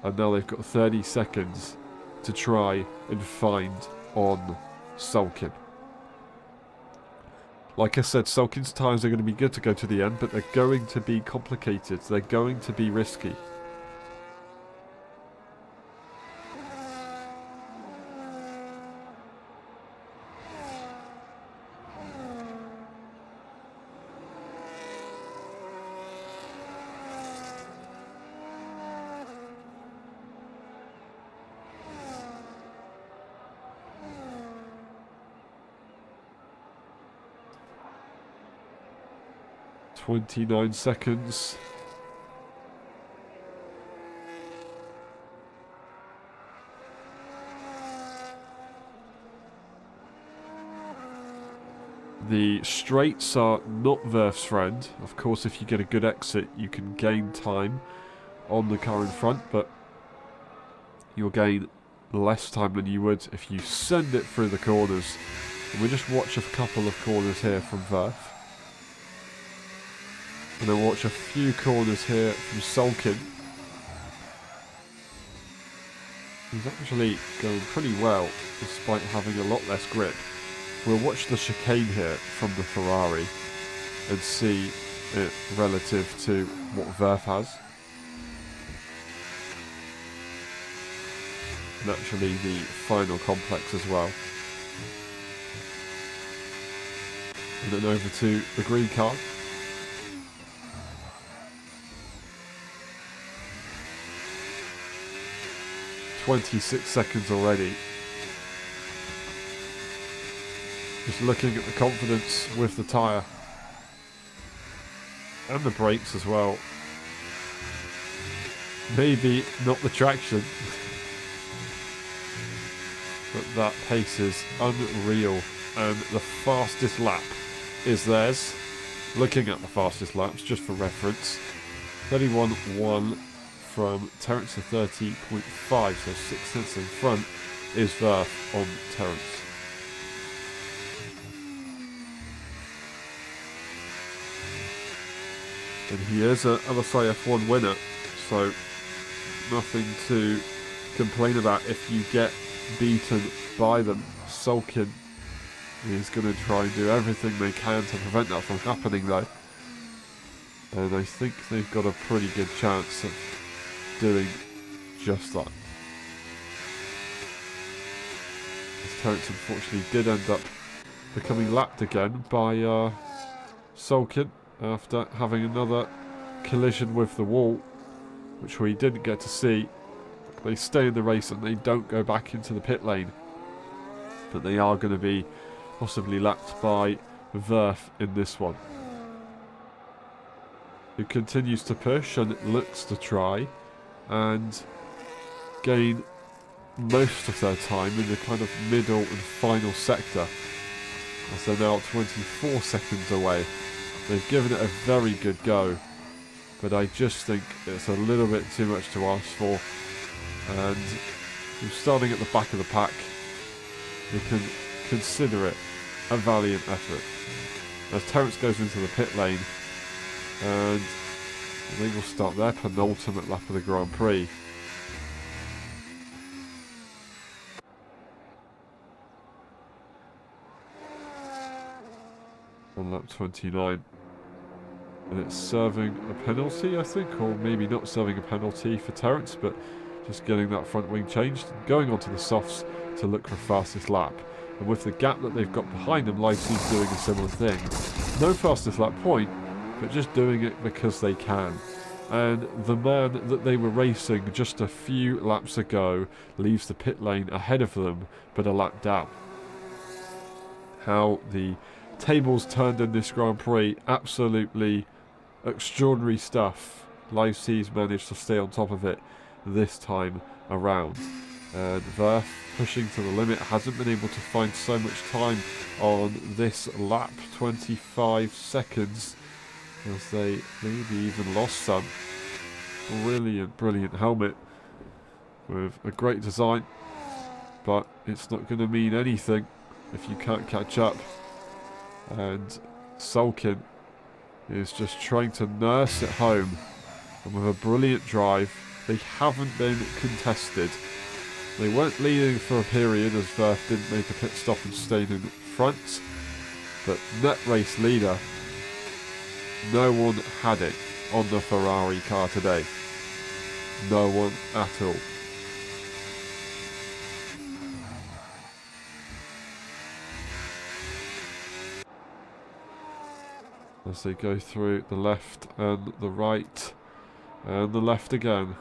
And now they've got 30 seconds to try and find on Sulkin. Like I said, Sulkin's tyres are going to be good to go to the end, but they're going to be complicated. They're going to be risky. .29 seconds. The straights are not Verf's friend. Of course, if you get a good exit, you can gain time on the car in front, but you'll gain less time than you would if you send it through the corners. And we'll just watch a couple of corners here from Verf. And then watch a few corners here from Sulkin. He's actually going pretty well, despite having a lot less grip. We'll watch the chicane here from the Ferrari and see it relative to what Verf has. And actually the final complex as well. And then over to the green car. .26 seconds already. Just looking at the confidence with the tyre. And the brakes as well. Maybe not the traction. But that pace is unreal. And the fastest lap is theirs. Looking at the fastest laps, just for reference. 31.1 from Terence to 30.5, so 6 tenths in front is Verf on Terence. And he is a LSI F1 winner, so nothing to complain about if you get beaten by them. Sulkin is going to try and do everything they can to prevent that from happening though. And I think they've got a pretty good chance of doing just that. As Terence unfortunately did end up becoming lapped again by Sulkin after having another collision with the wall, which we didn't get to see. They stay in the race and they don't go back into the pit lane. But they are going to be possibly lapped by Verf in this one, who continues to push and looks to try and gain most of their time in the kind of middle and final sector, as they're now 24 seconds away. They've given it a very good go, but I just think it's a little bit too much to ask for. And starting at the back of the pack, we can consider it a valiant effort. As Terence goes into the pit lane, and they will start their penultimate lap of the Grand Prix. On lap 29. And it's serving a penalty, I think, or maybe not serving a penalty for Terence, but just getting that front wing changed and going onto the softs to look for fastest lap. And with the gap that they've got behind them, LSI's doing a similar thing. No fastest lap point, but just doing it because they can. And the man that they were racing just a few laps ago leaves the pit lane ahead of them, but a lap down. How the tables turned in this Grand Prix, absolutely extraordinary stuff. LSI's managed to stay on top of it this time around. And Verf, pushing to the limit, hasn't been able to find so much time on this lap, 25 seconds, as they maybe even lost some. Brilliant, brilliant helmet with a great design, but it's not going to mean anything if you can't catch up. And Sulkin is just trying to nurse it home, and with a brilliant drive, they haven't been contested. They weren't leading for a period as Verf didn't make a pit stop and stayed in front, but net race leader, no one had it on the Ferrari car today. No one at all. As they go through the left and the right and the left again.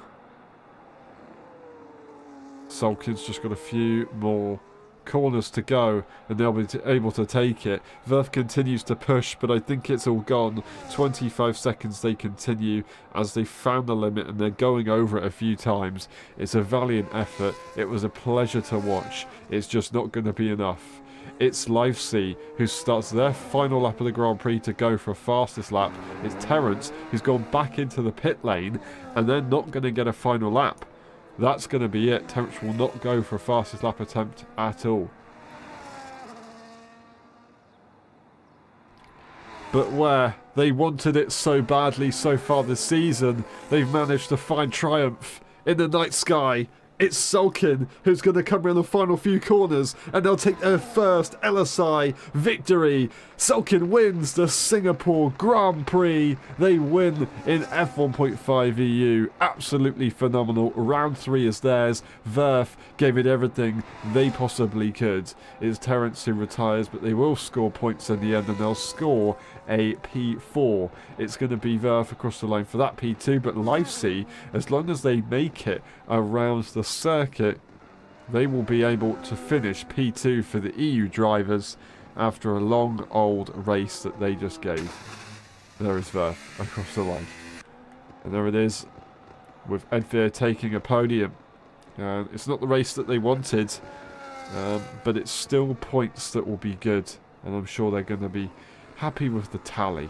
Sulkin's just got a few more corners to go and they'll be able to take it. Verf continues to push, but I think it's all gone. 25 seconds they continue as they found the limit and they're going over it a few times. It's a valiant effort. It was a pleasure to watch. It's just not going to be enough. It's LSI who starts their final lap of the Grand Prix to go for a fastest lap. It's Terence who's gone back into the pit lane and they're not going to get a final lap. That's going to be it. Terence will not go for a fastest lap attempt at all. But where they wanted it so badly so far this season, they've managed to find triumph in the night sky. It's Sulkin who's going to come around the final few corners and they'll take their first LSI victory. Sulkin wins the Singapore Grand Prix. They win in F1.5 EU. Absolutely phenomenal. Round 3 is theirs. Verf gave it everything they possibly could. It's Terence who retires, but they will score points in the end and they'll score a P4. It's going to be Verf across the line for that P2, but LSI, as long as they make it around the circuit, they will be able to finish P2 for the EU drivers after a long old race that they just gave. There is Verf across the line. And there it is, with Ed Veer taking a podium. It's not the race that they wanted, but it's still points that will be good, and I'm sure they're going to be happy with the tally.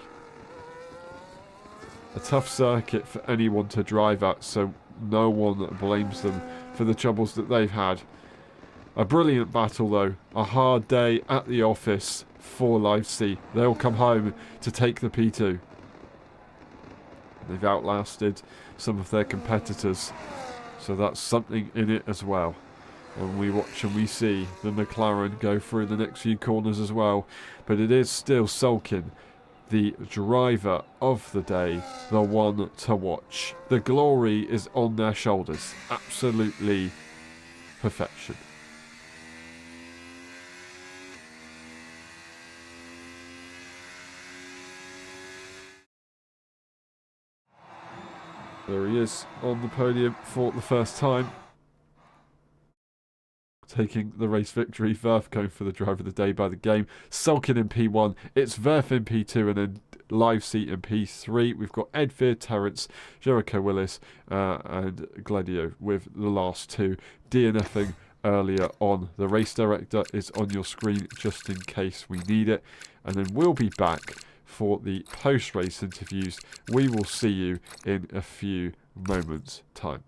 A tough circuit for anyone to drive at, so no one blames them for the troubles that they've had. A brilliant battle though, a hard day at the office for LSI. They'll come home to take the P2. They've outlasted some of their competitors, so that's something in it as well. And we watch and we see the McLaren go through the next few corners as well, but it is still Sulkin, the driver of the day, the one to watch. The glory is on their shoulders. Absolutely perfection. There he is on the podium for the first time, taking the race victory. Verf going for the driver of the day by the game. Sulkin in P1. It's Verf in P2 and then Live Seat in P3. We've got Edfear, Terrence, Jericho Willis and Gladio with the last two DNFing earlier on. The race director is on your screen just in case we need it. And then we'll be back for the post-race interviews. We will see you in a few moments' time.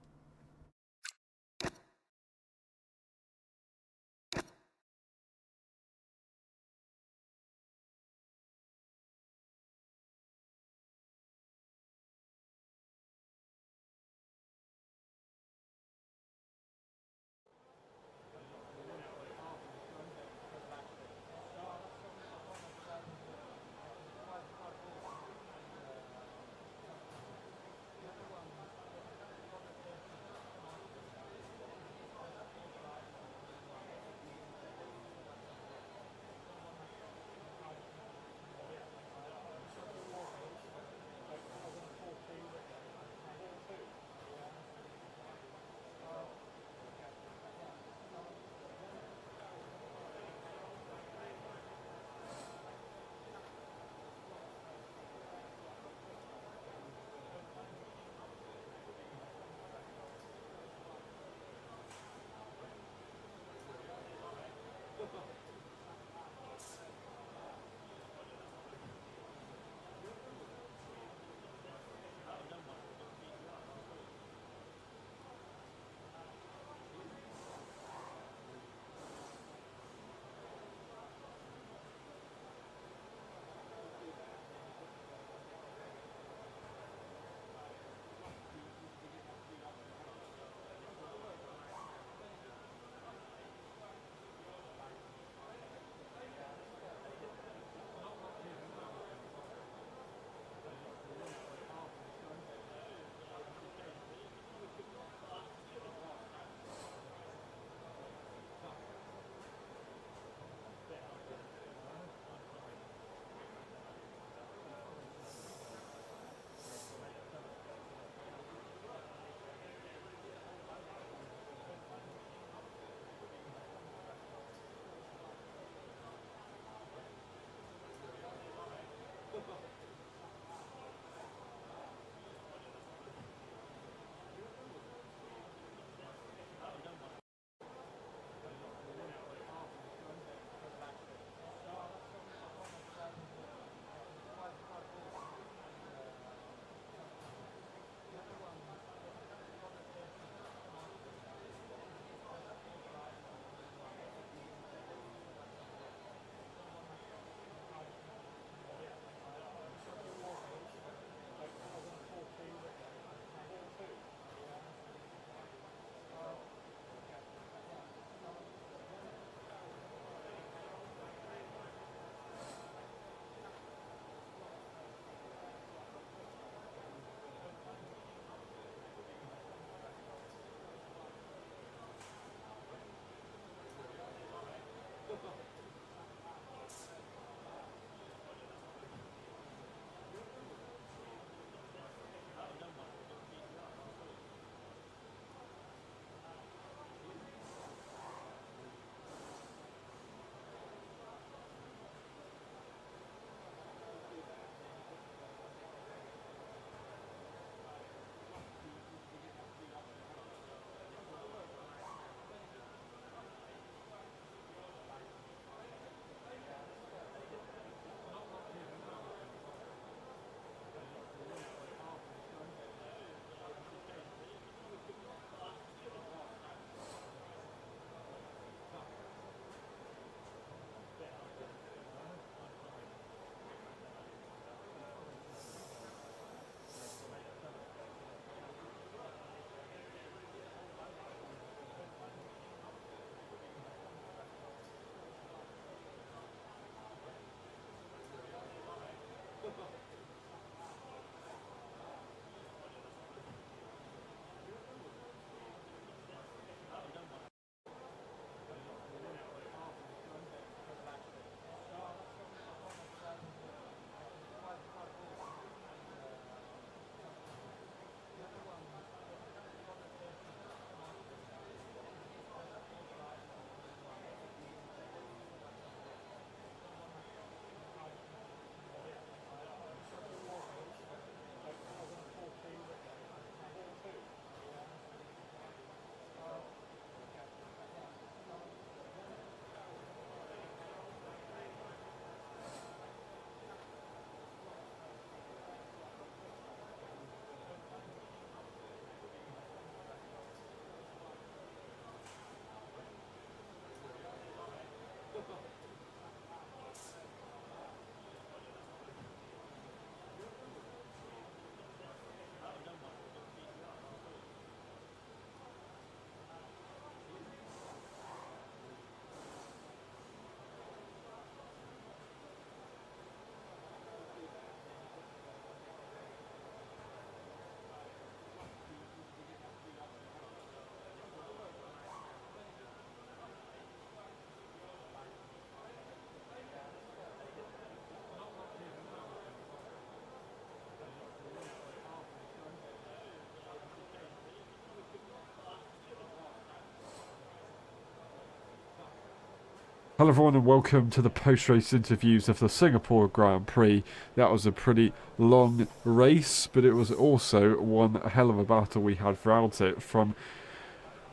Hello everyone and welcome to the post-race interviews of the Singapore Grand Prix. That was a pretty long race, but it was also one hell of a battle we had throughout it from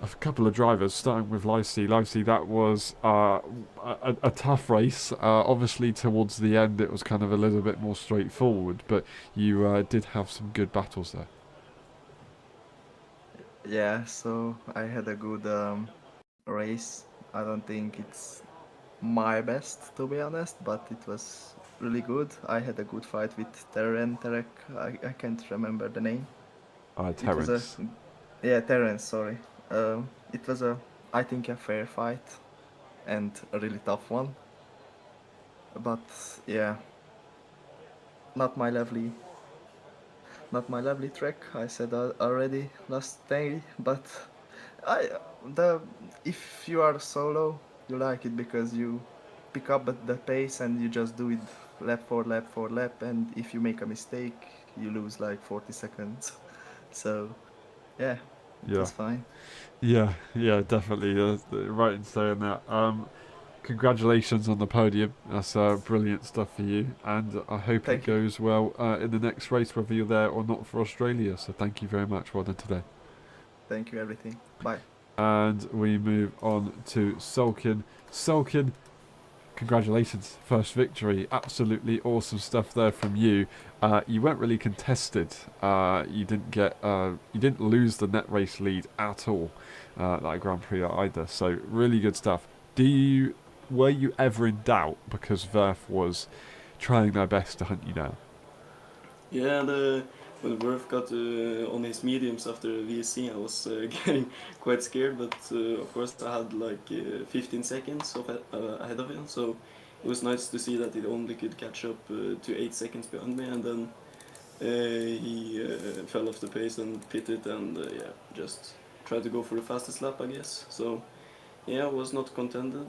a couple of drivers, starting with LSI. LSI, that was a tough race. Obviously towards the end it was kind of a little bit more straightforward, but you did have some good battles there. Yeah, so I had a good race. I don't think it's my best, to be honest, but it was really good. I had a good fight with Terek. I can't remember the name. It was a Terence. yeah, Terence. Sorry. It was I think a fair fight and a really tough one. But yeah, not my lovely, not my lovely track. I said already last day, but I the if you are solo, you like it because you pick up at the pace and you just do it lap for lap for lap, and if you make a mistake, you lose like 40 seconds. So yeah, it Yeah. was fine. Yeah, definitely. Right in saying that. Congratulations on the podium. That's brilliant stuff for you, and I hope it Thank you, goes well in the next race, whether you're there or not for Australia. So thank you very much. Well done today. thank you everything. Bye. And we move on to Sulkin. Sulkin, congratulations, first victory. Absolutely awesome stuff there from you. You weren't really contested. You didn't lose the net race lead at all, that Grand Prix either. So really good stuff. Were you ever in doubt because Verf was trying their best to hunt you down? Yeah, when Worth got on his mediums after VSC, I was getting quite scared, but of course I had like 15 seconds ahead of him, so it was nice to see that he only could catch up to 8 seconds behind me, and then he fell off the pace and pitted, and yeah, just tried to go for the fastest lap, I guess. So yeah, I was not contended.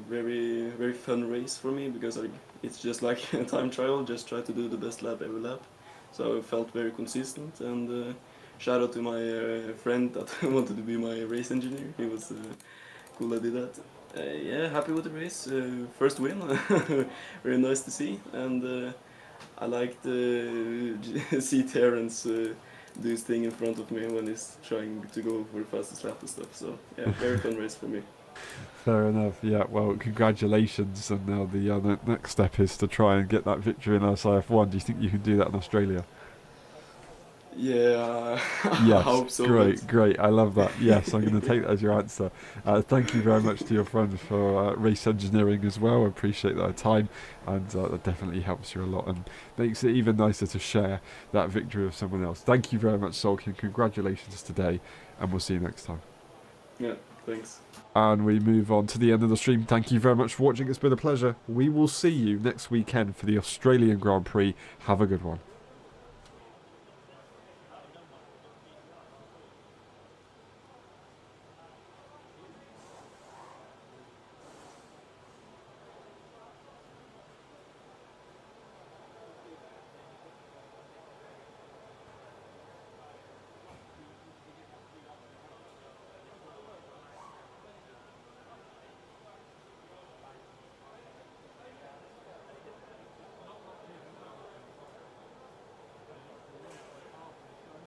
Very fun race for me because it's just like a time trial. Just try to do the best lap every lap. So I felt very consistent, and shout out to my friend that wanted to be my race engineer. He was cool. I did that. Yeah, happy with the race. First win. Very nice to see, and I liked see Terrence do his thing in front of me when he's trying to go for the fastest lap and stuff. So yeah, very fun race for me. Fair enough. Yeah. Well, congratulations. And now the next step is to try and get that victory in LSI F1. Do you think you can do that in Australia? Yeah, I Yes, hope so, but great. I love that. Yes, I'm going to take that as your answer. Thank you very much to your friend for race engineering as well. I appreciate that time, and that definitely helps you a lot and makes it even nicer to share that victory with someone else. Thank you very much, Solkin. Congratulations today, and we'll see you next time. yeah, thanks. And we move on to the end of the stream. Thank you very much for watching. It's been a pleasure. We will see you next weekend for the Australian Grand Prix. Have a good one.